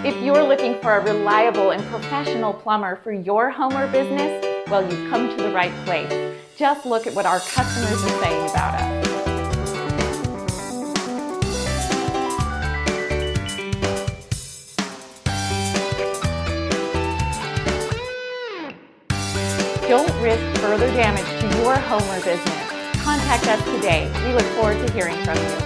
If you're looking for a reliable and professional plumber for your home or business, well, you've come to the right place. Just look at what our customers are saying about us. Don't risk further damage to your home or business. Contact us today. We look forward to hearing from you.